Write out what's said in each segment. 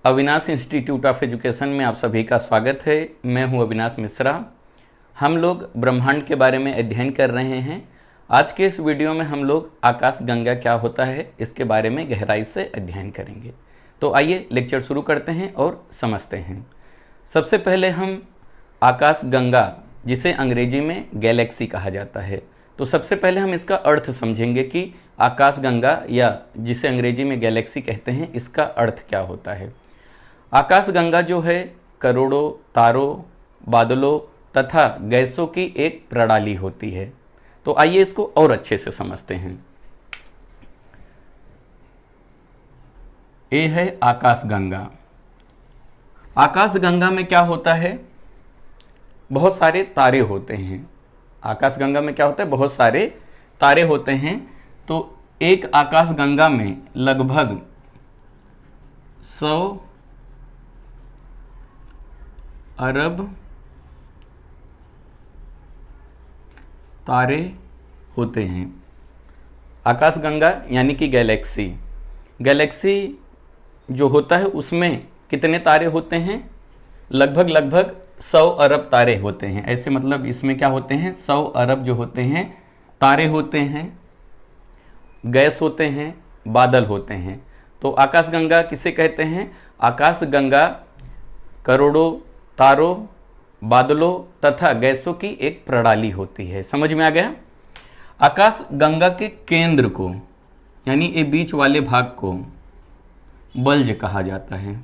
Avinash institute of education में आप सभी का स्वागत है। मैं हूं अविनाश मिश्रा। हम लोग ब्रह्मांड के बारे में अध्ययन कर रहे हैं। आज के इस वीडियो में हम लोग आकाश गंगा क्या होता है इसके बारे में गहराई से अध्ययन करेंगे। तो आइए लेक्चर शुरू करते हैं और समझते हैं। सबसे पहले हम आकाश गंगा, जिसे अंग्रेजी में गैलेक्सी कहा जाता है, तो सबसे पहले हम इसका अर्थ समझेंगे कि आकाश गंगा या जिसे अंग्रेजी में गैलेक्सी कहते हैं, इसका अर्थ क्या होता है। आकाश गंगा जो है करोड़ों तारों, बादलों तथा गैसों की एक प्रणाली होती है। तो आइए इसको और अच्छे से समझते हैं। ये है आकाश गंगा। आकाश गंगा में क्या होता है, बहुत सारे तारे होते हैं। आकाश गंगा में क्या होता है, बहुत सारे तारे होते हैं। तो एक आकाश गंगा में लगभग 100 अरब तारे होते हैं। आकाश गंगा यानी कि गैलेक्सी जो होता है उसमें कितने तारे होते हैं, लगभग 100 अरब तारे होते हैं। ऐसे मतलब इसमें क्या होते हैं, 100 अरब जो होते हैं तारे होते हैं, गैस होते हैं, बादल होते हैं। तो आकाश गंगा किसे कहते हैं, आकाश गंगा करोड़ों तारों, बादलों तथा गैसों की एक प्रणाली होती है। समझ में आ गया। आकाश गंगा के केंद्र को यानी ये बीच वाले भाग को बल्ज कहा जाता है।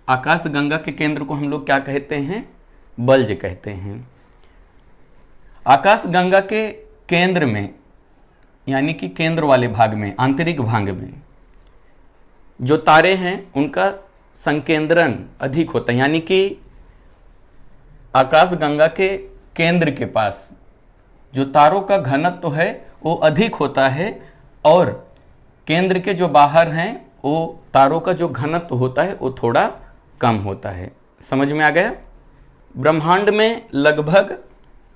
आकाश गंगा के केंद्र को हम लोग क्या कहते हैं, बल्ज कहते हैं। आकाश गंगा के केंद्र में यानी कि केंद्र वाले भाग में, आंतरिक भाग में जो तारे हैं उनका संकेंद्रण अधिक होता है। यानी कि आकाश गंगा के केंद्र के पास जो तारों का घनत्व है वो अधिक होता है और केंद्र के जो बाहर हैं वो तारों का जो घनत्व होता है वो थोड़ा कम होता है। समझ में आ गया। ब्रह्मांड में लगभग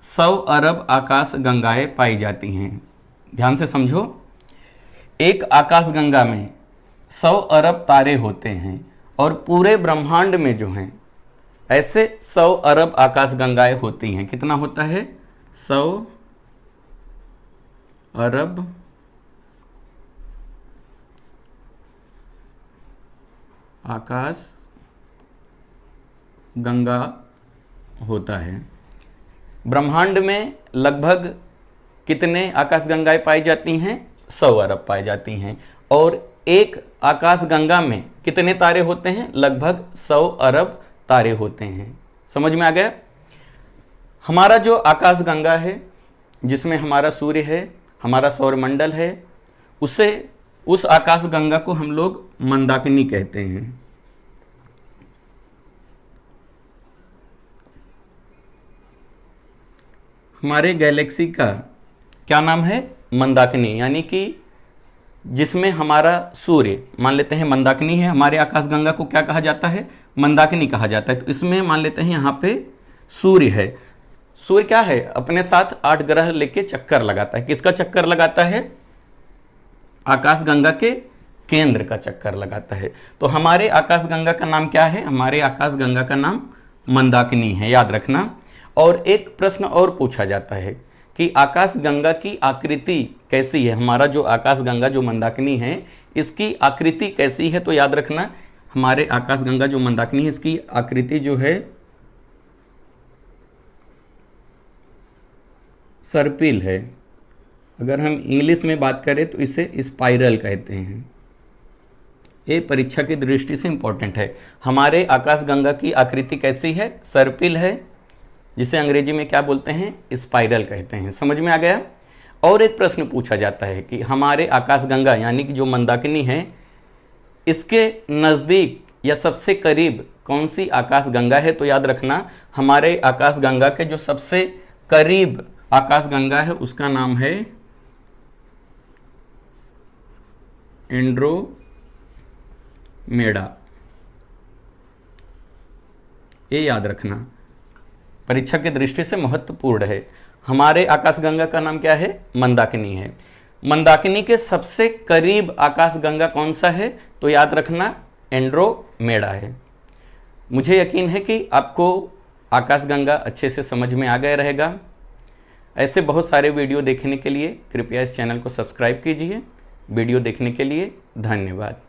100 अरब आकाश गंगाएं पाई जाती हैं। ध्यान से समझो, एक आकाश गंगा में 100 अरब तारे होते हैं और पूरे ब्रह्मांड में जो हैं ऐसे 100 अरब आकाश गंगाएं होती हैं। कितना होता है, 100 अरब आकाश गंगा होता है। ब्रह्मांड में लगभग कितने आकाश गंगाएं पाई जाती हैं, 100 अरब पाई जाती हैं। और एक आकाश गंगा में कितने तारे होते हैं, लगभग 100 अरब तारे होते हैं। समझ में आ गया। हमारा जो आकाश गंगा है, जिसमें हमारा सूर्य है, हमारा सौरमंडल है, उस आकाश गंगा को हम लोग मंदाकिनी कहते हैं। हमारे गैलेक्सी का क्या नाम है, मंदाकिनी। यानी कि जिसमें हमारा सूर्य, मान लेते हैं मंदाकिनी है, हमारे आकाश गंगा को क्या कहा जाता है, मंदाकिनी कहा जाता है। तो इसमें मान लेते हैं यहाँ पे सूर्य है। सूर्य क्या है, अपने साथ 8 ग्रह लेके चक्कर लगाता है। किसका चक्कर लगाता है, आकाश गंगा के केंद्र का चक्कर लगाता है। तो हमारे आकाश गंगा का नाम क्या है, हमारे आकाश गंगा का नाम मंदाकिनी है, याद रखना। और एक प्रश्न और पूछा जाता है कि आकाश गंगा की आकृति कैसी है। हमारा जो आकाश गंगा जो मंदाकिनी है इसकी आकृति कैसी है, तो याद रखना हमारे आकाश गंगा जो मंदाकिनी है इसकी आकृति जो है सर्पिल है। अगर हम इंग्लिश में बात करें तो इसे स्पाइरल कहते हैं। ये परीक्षा की दृष्टि से इंपॉर्टेंट है। हमारे आकाश गंगा की आकृति कैसी है, सर्पिल है, जिसे अंग्रेजी में क्या बोलते हैं, स्पाइरल कहते हैं। समझ में आ गया। और एक प्रश्न पूछा जाता है कि हमारे आकाश गंगा यानी कि जो मंदाकिनी है इसके नज़दीक या सबसे करीब कौन सी आकाश गंगा है। तो याद रखना हमारे आकाश गंगा के जो सबसे करीब आकाश गंगा है उसका नाम है एंड्रोमेडा। ये याद रखना, परीक्षा की दृष्टि से महत्वपूर्ण है। हमारे आकाशगंगा का नाम क्या है, मंदाकिनी है। मंदाकिनी के सबसे करीब आकाशगंगा कौन सा है? तो याद रखना एंड्रोमेडा है। मुझे यकीन है कि आपको आकाशगंगा अच्छे से समझ में आ गया रहेगा। ऐसे बहुत सारे वीडियो देखने के लिए कृपया इस चैनल को सब्सक्राइब कीजिए। वीडियो देखने के लिए धन्यवाद।